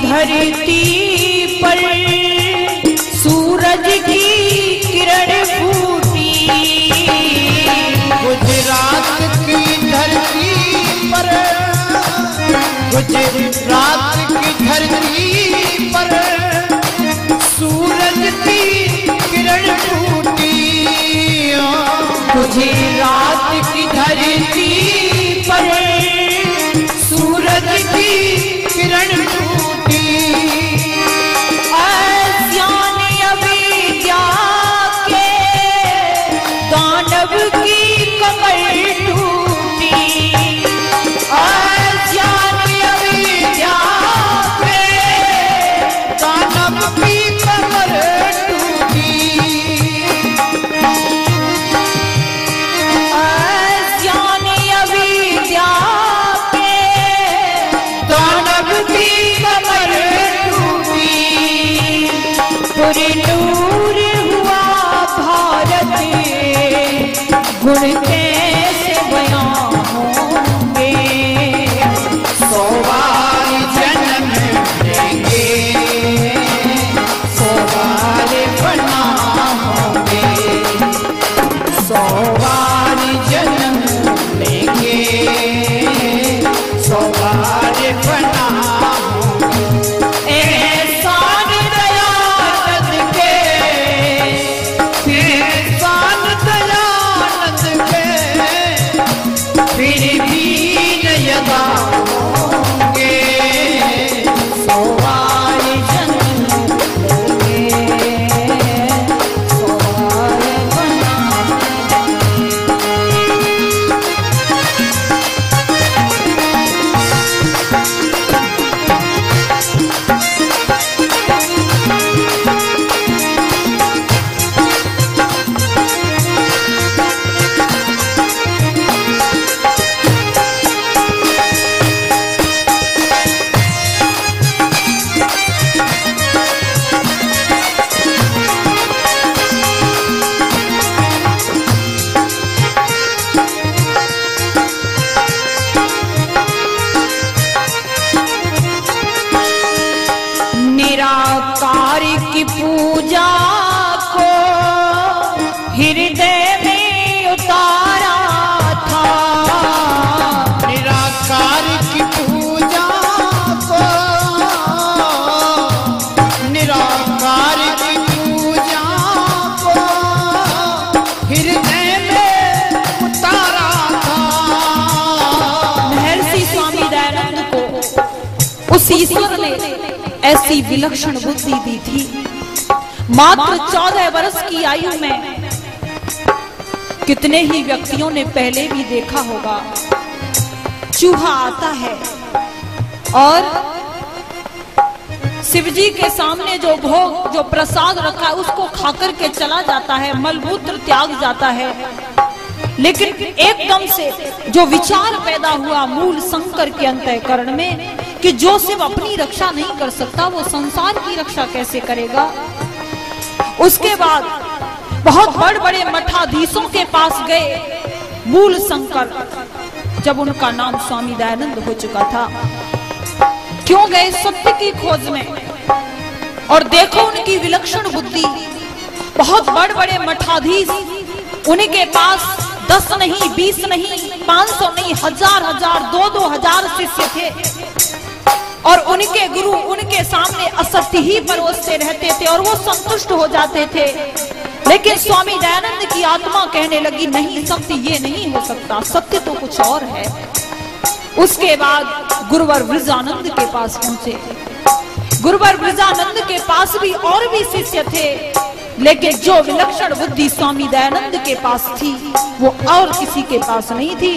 धरती पर सूरज की किरण फूटी। गुजरात की धरती पर, गुजरात की धरती पर सूरज की किरण फूटी। गुजरात की धरती पर सूरज की किरण फूटी। अज्ञान अविद्या के दानव की कमर टूटी। अज्ञान अविद्या के दानव की कमर टूटी। अज्ञान अविद्या के दानव की कमर टूटी। पुरनूर हुआ भारत, गुण कैसे बयां होंगे। 100 बार जन्म लेंगे, 100 बार बना होंगे। 100 बार जन्म लेंगे, 100 बार बना होंगे। एहसान दयानंद के, एहसान दयानंद के फिर भी नहीं अदा होंगे। 100 बार जन्म लेंगे, 100 बार बना। निराकार की पूजा को हृदय में उतारा था। निराकार की पूजा को, निराकार की पूजा को हृदय में उतारा था। महर्षि स्वामी दयानंद को उस ईश्वर ने ऐसी विलक्षण बुद्धि दी थी। मात्र 14 वर्ष की आयु में कितने ही व्यक्तियों ने पहले भी देखा होगा, चूहा आता है और शिवजी के सामने जो भोग, जो प्रसाद रखा है उसको खाकर के चला जाता है, मलमूत्र त्याग जाता है। लेकिन एकदम से जो विचार पैदा हुआ मूल शंकर के अंतःकरण में कि जो शिव अपनी रक्षा नहीं कर सकता वो संसार की रक्षा कैसे करेगा। उसके बाद बहुत बड़े बड़े मठाधीशों के पास गए मूल शंकर, जब उनका नाम स्वामी दयानंद हो चुका था। क्यों गए? सत्य की खोज में। और देखो उनकी विलक्षण बुद्धि। बहुत बड़े बड़े मठाधीश, उनके पास 10 नहीं, 20 नहीं, 500 नहीं, 1000 2-2 हजार शिष्य थे। और उनके गुरु उनके सामने असत्य ही परोसते रहते थे और वो संतुष्ट हो जाते थे। लेकिन स्वामी दयानंद की आत्मा कहने लगी, नहीं, सत्य ये नहीं हो सकता, सत्य तो कुछ और है। उसके बाद गुरुवर ब्रजानंद के पास पहुंचे। गुरुवर ब्रजानंद के पास भी और भी शिष्य थे, लेकिन जो विलक्षण बुद्धि स्वामी दयानंद के पास थी वो और किसी के पास नहीं थी।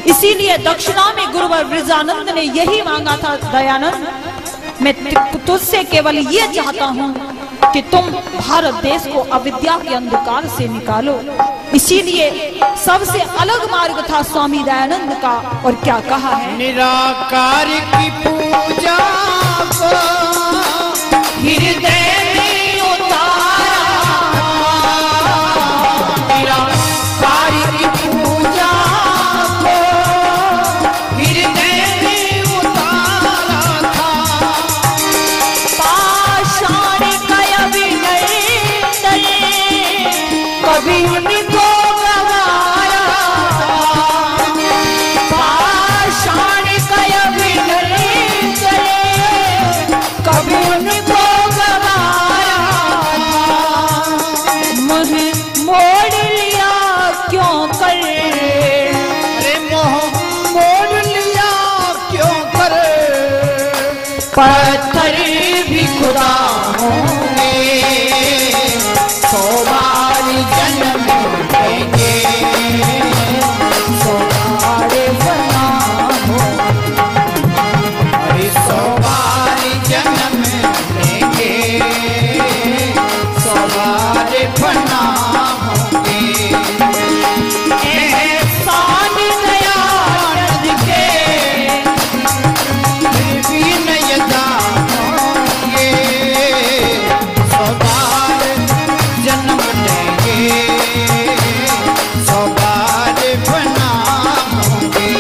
इसीलिए दक्षिणा में गुरुवर ब्रजानंद ने यही मांगा था, दयानंद मैं तुझसे केवल ये चाहता हूँ कि तुम भारत देश को अविद्या के अंधकार से निकालो। इसीलिए सबसे अलग मार्ग था स्वामी दयानंद का। और क्या कहा है? निराकार की पूजा को हृदय में उतारा, निराकार की पूजा को हृदय में उतारा था। पत्थर भी खुदा होंगे, 100 बार जन्म लेंगे, 100 बार बना हो, अरे 100 बार जन्म लेंगे, 100 बार बना होंगे। एहसान दयानंद के फिर भी नहीं जानोगे, 100 बार जन्म लेंगे, 100 बार बना होंगे।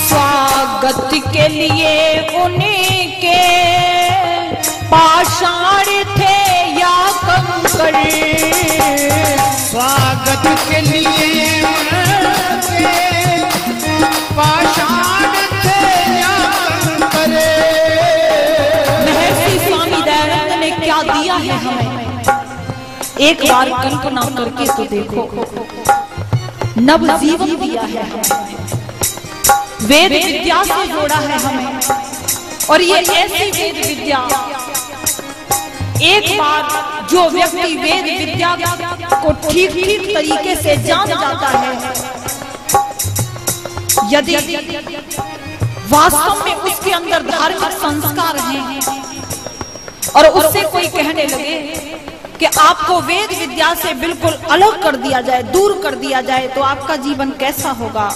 स्वागत के लिए उनके पाषाण थे या कंकड़, स्वागत के लिए उनके पाषाण थे या कंकड़। महर्षि स्वामी दयानंद ने क्या दिया है हमें, एक बार कल्पना करके तो देखो। नव जीवन दिया है हमें, वेद विद्या से जोड़ा है हमें, और ये ऐसी वेद विद्या, एक बार जो व्यक्ति वेद विद्या को ठीक ठीक तरीके से जान जाता है, यदि वास्तव में उसके अंदर धार्मिक संस्कार हैं और उससे कोई कहने लगे कि आपको वेद विद्या से बिल्कुल अलग कर दिया जाए, दूर कर दिया जाए, तो आपका जीवन कैसा होगा,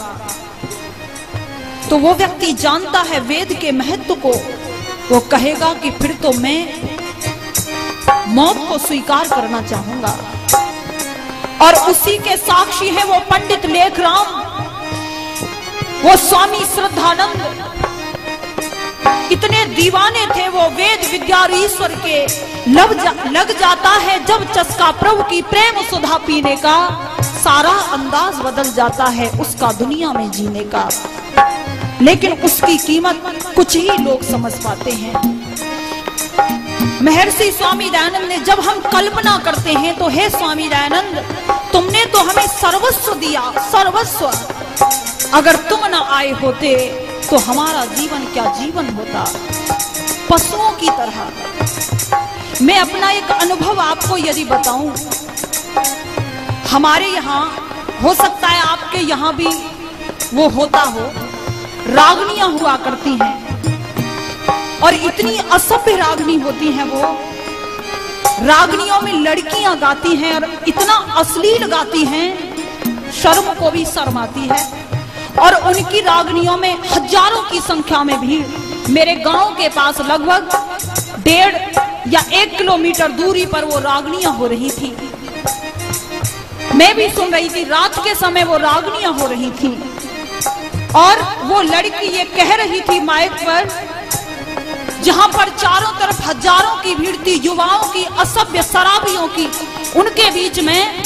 तो वो व्यक्ति जानता है वेद के महत्व को, वो कहेगा कि फिर तो मैं मौत को स्वीकार करना चाहूंगा। और उसी के साक्षी है वो पंडित लेखराम, वो स्वामी श्रद्धानंद, इतने दीवाने थे वो वेद विद्या और ईश्वर के। लग जाता है जब चस्का प्रभु की प्रेम सुधा पीने का, सारा अंदाज बदल जाता है उसका दुनिया में जीने का। लेकिन उसकी कीमत कुछ ही लोग समझ पाते हैं। महर्षि स्वामी दयानंद ने, जब हम कल्पना करते हैं तो हे स्वामी दयानंद, तुमने तो हमें सर्वस्व दिया, सर्वस्व। अगर तुम न आए होते तो हमारा जीवन क्या जीवन होता, पशुओं की तरह। मैं अपना एक अनुभव आपको यदि बताऊं, हमारे यहाँ हो सकता है आपके यहाँ भी वो होता हो, रागनियां हुआ करती हैं और इतनी असभ्य रागनी होती हैं वो। रागनियों में लड़कियां गाती हैं और इतना अश्लील गाती हैं, शर्म को भी शर्म आती है। और उनकी रागनियों में हजारों की संख्या में भीड़। मेरे गांव के पास लगभग 1.5 या 1 किलोमीटर दूरी पर वो रागनियां हो रही थी। मैं भी सुन रही थी, रात के समय वो रागनियां हो रही थी और वो लड़की ये कह रही थी माइक पर, जहां पर चारों तरफ हजारों की भीड़ थी, युवाओं की, असभ्य शराबियों की, उनके बीच में,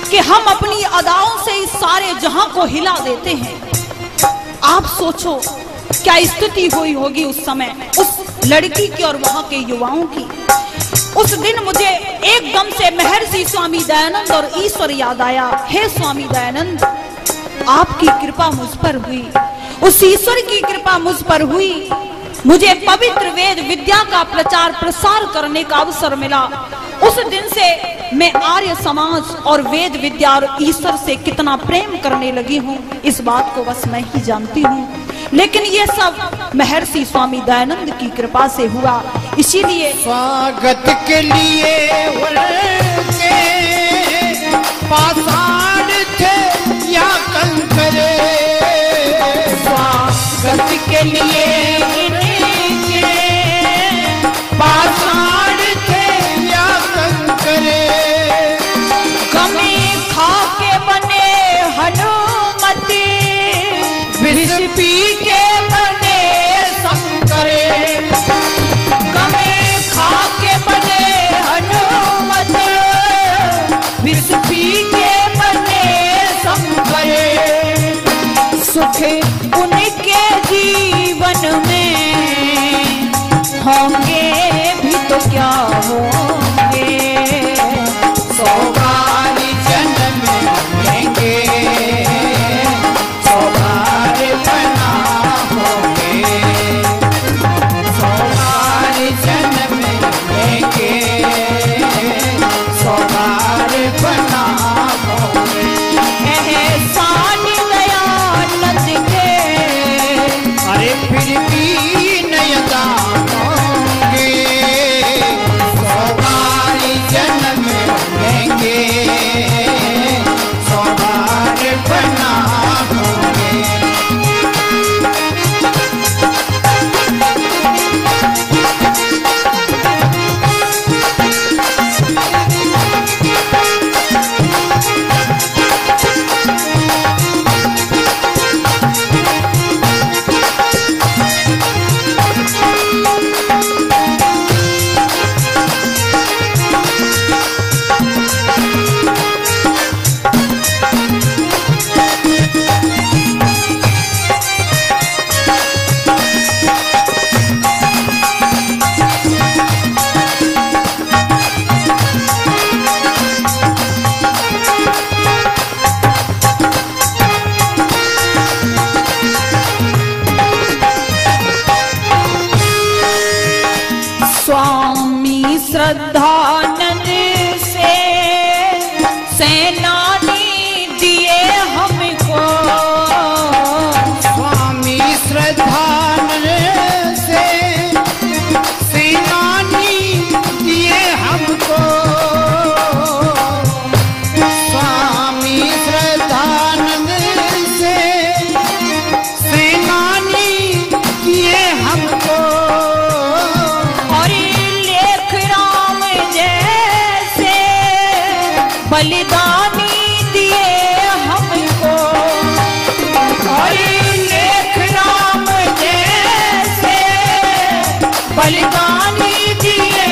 कि हम अपनी अदाओं से इस सारे जहां को हिला देते हैं। आप सोचो क्या स्थिति हुई होगी उस समय उस लड़की की और वहां के युवाओं की। उस दिन मुझे एकदम से महर्षि स्वामी दयानंद और ईश्वर याद आया। हे स्वामी दयानंद, आपकी कृपा मुझ पर हुई, उस ईश्वर की कृपा मुझ पर हुई, मुझे पवित्र वेद विद्या का प्रचार प्रसार करने का अवसर मिला। उस दिन से मैं आर्य समाज और वेद विद्या और ईश्वर से कितना प्रेम करने लगी हूँ, इस बात को बस मैं ही जानती हूँ। लेकिन ये सब महर्षि स्वामी दयानंद की कृपा से हुआ। इसीलिए स्वागत के लिए उनके पाषाण थे या कंकरे, के लिए इनके पाषाण थे या कंकरे, कमी खा के बने हनुमति, विष पी के बने शंकरे, कमी खा के बने हनुमति, विष पी के बने शंकरे। सुख उनके जीवन में होंगे भी तो क्या होंगे, 100 बार जन्म लेंगे, 100 बार बना होंगे, 100 बार जन्म लेंगे, 100 बार बना होंगे। एहसान दयानंद के अरे फिर भी नयदा होंगे, 100 बार जन्म लेंगे, 100 बार बना होंगे। स्वामी श्रद्धानंद से सेनानी दिए हमको, स्वामी श्रद्धानंद से सेनानी दिए हमको, स्वामी श्रद्धानंद से सेनानी दिए हमको, और लेख राम जैसे बलिदानी दिए हमको, और लेख राम जैसे बलिदानी दिए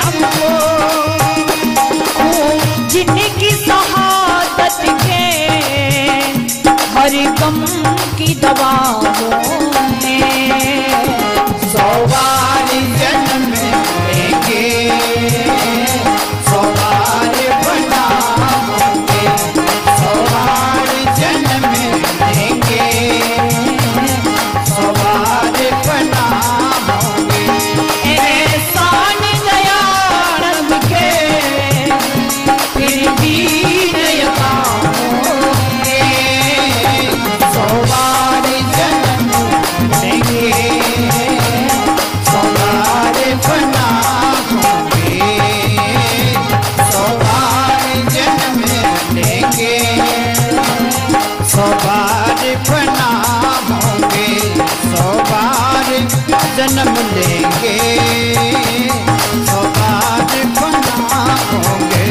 हमको, जिनकी शहादत के हर गम की दवा होंगे, 100 बार जन्म लेंगे, 100 बार बना होंगे, 100 बार जन्म लेंगे, 100 बार बना होंगे। एहसान दयानंद के फिर भी नयता होंगे, 100 बार जन्म लेंगे, 100 बार बना होंगे, 100 बार जन्म लेंगे, 100 बार बना होंगे, 100 बार जन्म लेंगे, 100 बार बना होंगे।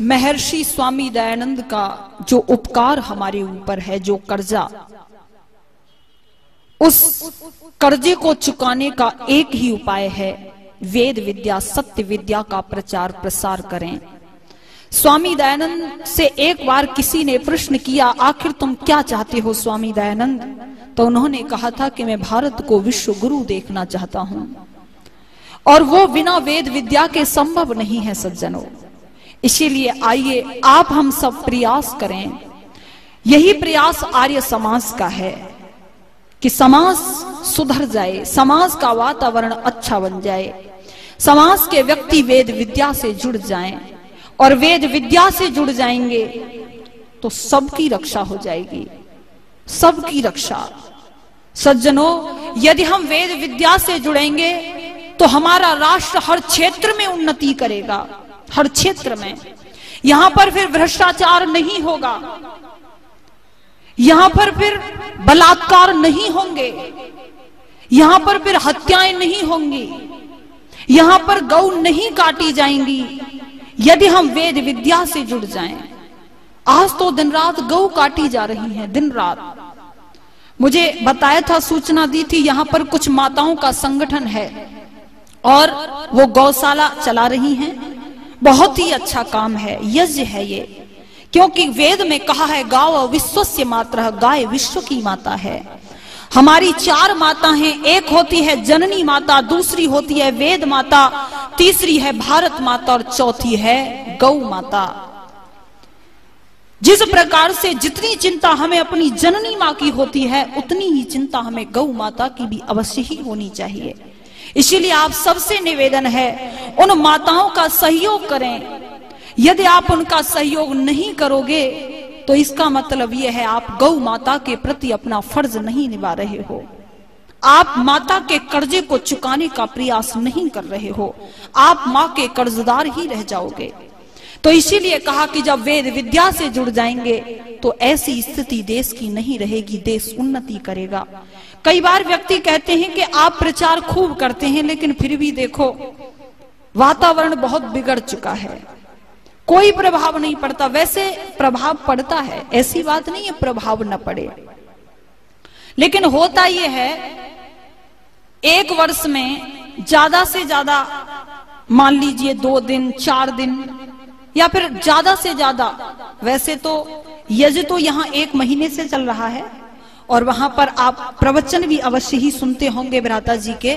महर्षि स्वामी दयानंद का जो उपकार हमारे ऊपर है, जो कर्जा, उस कर्जे को चुकाने का एक ही उपाय है, वेद विद्या सत्य विद्या का प्रचार प्रसार करें। स्वामी दयानंद से एक बार किसी ने प्रश्न किया, आखिर तुम क्या चाहते हो स्वामी दयानंद? तो उन्होंने कहा था कि मैं भारत को विश्व गुरु देखना चाहता हूं, और वो बिना वेद विद्या के संभव नहीं है सज्जनों। इसीलिए आइए आप हम सब प्रयास करें। यही प्रयास आर्य समाज का है कि समाज सुधर जाए, समाज का वातावरण अच्छा बन जाए, समाज के व्यक्ति वेद विद्या से जुड़ जाएं, और वेद विद्या से जुड़ जाएंगे तो सबकी रक्षा हो जाएगी, सबकी रक्षा। सज्जनों, यदि हम वेद विद्या से जुड़ेंगे तो हमारा राष्ट्र हर क्षेत्र में उन्नति करेगा, हर क्षेत्र में। यहां पर फिर भ्रष्टाचार नहीं होगा, यहां पर फिर बलात्कार नहीं होंगे, यहां पर फिर हत्याएं नहीं होंगी, यहां पर गौ नहीं काटी जाएंगी यदि हम वेद विद्या से जुड़ जाएं। आज तो दिन रात गौ काटी जा रही हैं, दिन रात। मुझे बताया था, सूचना दी थी, यहां पर कुछ माताओं का संगठन है और वो गौशाला चला रही हैं। बहुत ही अच्छा काम है, यज्ञ है ये, क्योंकि वेद में कहा है गाव विश्वस्य मातरः, गाय विश्व की माता है। हमारी 4 माता हैं, एक होती है जननी माता, दूसरी होती है वेद माता, तीसरी है भारत माता और चौथी है गौ माता। जिस प्रकार से जितनी चिंता हमें अपनी जननी माँ की होती है, उतनी ही चिंता हमें गौ माता की भी अवश्य ही होनी चाहिए। इसीलिए आप सबसे निवेदन है, उन माताओं का सहयोग करें। यदि आप उनका सहयोग नहीं करोगे तो इसका मतलब यह है आप गौ माता के प्रति अपना फर्ज नहीं निभा रहे हो, आप माता के कर्जे को चुकाने का प्रयास नहीं कर रहे हो, आप माँ के कर्जदार ही रह जाओगे। तो इसीलिए कहा कि जब वेद विद्या से जुड़ जाएंगे तो ऐसी स्थिति देश की नहीं रहेगी, देश उन्नति करेगा। कई बार व्यक्ति कहते हैं कि आप प्रचार खूब करते हैं, लेकिन फिर भी देखो वातावरण बहुत बिगड़ चुका है, कोई प्रभाव नहीं पड़ता। वैसे प्रभाव पड़ता है, ऐसी बात नहीं है प्रभाव न पड़े, लेकिन होता यह है एक वर्ष में ज्यादा से ज्यादा, मान लीजिए 2 दिन 4 दिन या फिर ज्यादा से ज्यादा, वैसे तो यज्ञ तो यहाँ 1 महीने से चल रहा है और वहां पर आप प्रवचन भी अवश्य ही सुनते होंगे भ्राता जी के।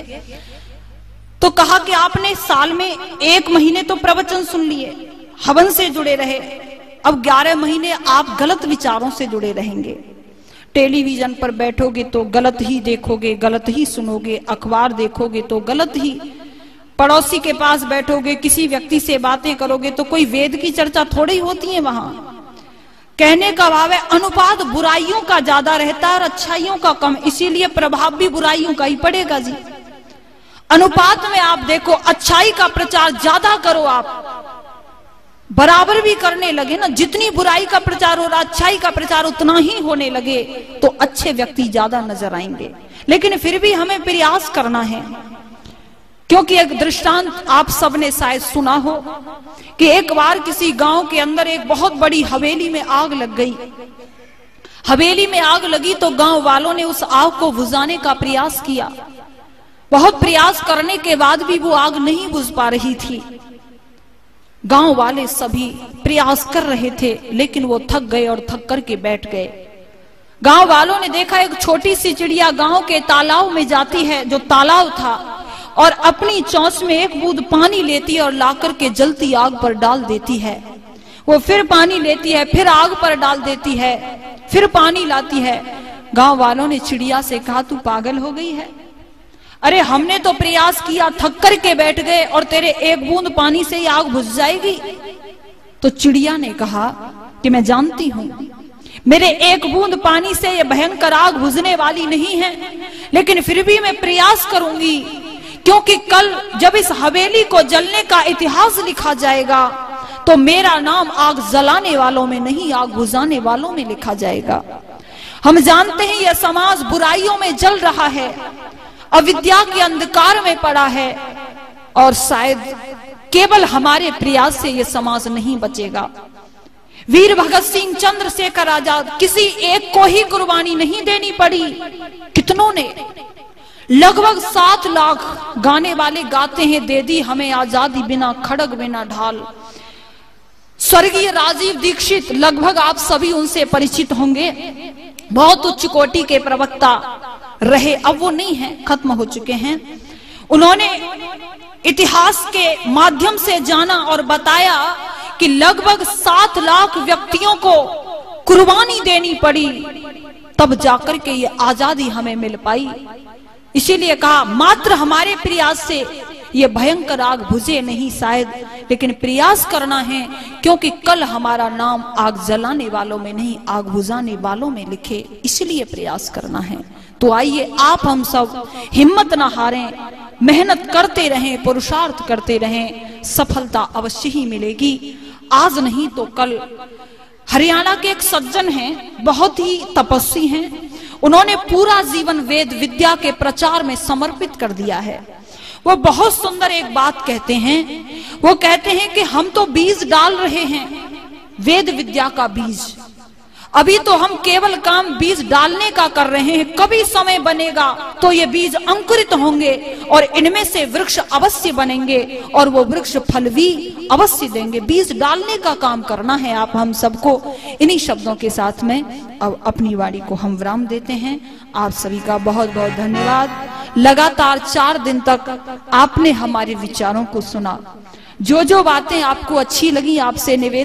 तो कहा कि आपने साल में 1 महीने तो प्रवचन सुन लिए, हवन से जुड़े रहे, अब 11 महीने आप गलत विचारों से जुड़े रहेंगे। टेलीविजन पर बैठोगे तो गलत ही देखोगे, गलत ही सुनोगे, अखबार देखोगे तो गलत ही, पड़ोसी के पास बैठोगे, किसी व्यक्ति से बातें करोगे तो कोई वेद की चर्चा थोड़ी होती है वहां। कहने का भाव है अनुपात बुराइयों का ज्यादा रहता है और अच्छाइयों का कम, इसीलिए प्रभाव भी बुराइयों का ही पड़ेगा जी। अनुपात में आप देखो, अच्छाई का प्रचार ज्यादा करो, आप बराबर भी करने लगे ना, जितनी बुराई का प्रचार हो रहा अच्छाई का प्रचार उतना ही होने लगे तो अच्छे व्यक्ति ज्यादा नजर आएंगे। लेकिन फिर भी हमें प्रयास करना है, क्योंकि एक दृष्टांत आप सबने शायद सुना हो कि एक बार किसी गांव के अंदर एक बहुत बड़ी हवेली में आग लग गई। हवेली में आग लगी तो गांव वालों ने उस आग को बुझाने का प्रयास किया। बहुत प्रयास करने के बाद भी वो आग नहीं बुझ पा रही थी। गांव वाले सभी प्रयास कर रहे थे, लेकिन वो थक गए और थक करके बैठ गए। गांव वालों ने देखा एक छोटी सी चिड़िया गांव के तालाब में जाती है, जो तालाब था, और अपनी चोंच में एक बूंद पानी लेती है और लाकर के जलती आग पर डाल देती है। वो फिर पानी लेती है, फिर आग पर डाल देती है, फिर पानी लाती है। गांव वालों ने चिड़िया से कहा तू पागल हो गई है, अरे हमने तो प्रयास किया, थक कर के बैठ गए और तेरे एक बूंद पानी से ही आग बुझ जाएगी। तो चिड़िया ने कहा कि मैं जानती हूं मेरे एक बूंद पानी से ये भयंकर आग बुझने वाली नहीं है, लेकिन फिर भी मैं प्रयास करूंगी, क्योंकि कल जब इस हवेली को जलने का इतिहास लिखा जाएगा तो मेरा नाम आग जलाने वालों में नहीं, आग बुझाने वालों में लिखा जाएगा। हम जानते हैं यह समाज बुराइयों में जल रहा है, अविद्या के अंधकार में पड़ा है, और शायद केवल हमारे प्रयास से यह समाज नहीं बचेगा। वीर भगत सिंह, चंद्रशेखर आजाद, किसी एक को ही कुर्बानी नहीं देनी पड़ी, कितनों ने, लगभग 7 लाख गाने वाले गाते हैं दे दी हमें आजादी बिना खड़ग बिना ढाल। स्वर्गीय राजीव दीक्षित, लगभग आप सभी उनसे परिचित होंगे, बहुत उच्च कोटि के प्रवक्ता रहे, अब वो नहीं है, खत्म हो चुके हैं। उन्होंने इतिहास के माध्यम से जाना और बताया कि लगभग 7 लाख व्यक्तियों को कुर्बानी देनी पड़ी, तब जाकर के ये आजादी हमें मिल पाई। इसीलिए कहा मात्र हमारे प्रयास से ये भयंकर आग बुझे नहीं शायद, लेकिन प्रयास करना है, क्योंकि कल हमारा नाम आग जलाने वालों में नहीं, आग बुझाने वालों में लिखे, इसलिए प्रयास करना है। तो आइए आप हम सब हिम्मत न हारें, मेहनत करते रहें, पुरुषार्थ करते रहें, सफलता अवश्य ही मिलेगी। आज नहीं तो कल हरियाणा के एक सज्जन हैं, बहुत ही तपस्वी हैं। उन्होंने पूरा जीवन वेद विद्या के प्रचार में समर्पित कर दिया है। वो बहुत सुंदर एक बात कहते हैं। वो कहते हैं कि हम तो बीज डाल रहे हैं, वेद विद्या का बीज। अभी तो हम केवल काम बीज डालने का कर रहे हैं। कभी समय बनेगा तो ये बीज अंकुरित होंगे और इनमें से वृक्ष अवश्य बनेंगे और वो वृक्ष फल भी अवश्य देंगे। बीज डालने का काम करना है आप हम सबको। इन्हीं शब्दों के साथ में अब अपनी वाणी को हम विराम देते हैं। आप सभी का बहुत बहुत धन्यवाद। लगातार 4 दिन तक आपने हमारे विचारों को सुना। जो जो बातें आपको अच्छी लगी, आपसे निवेदन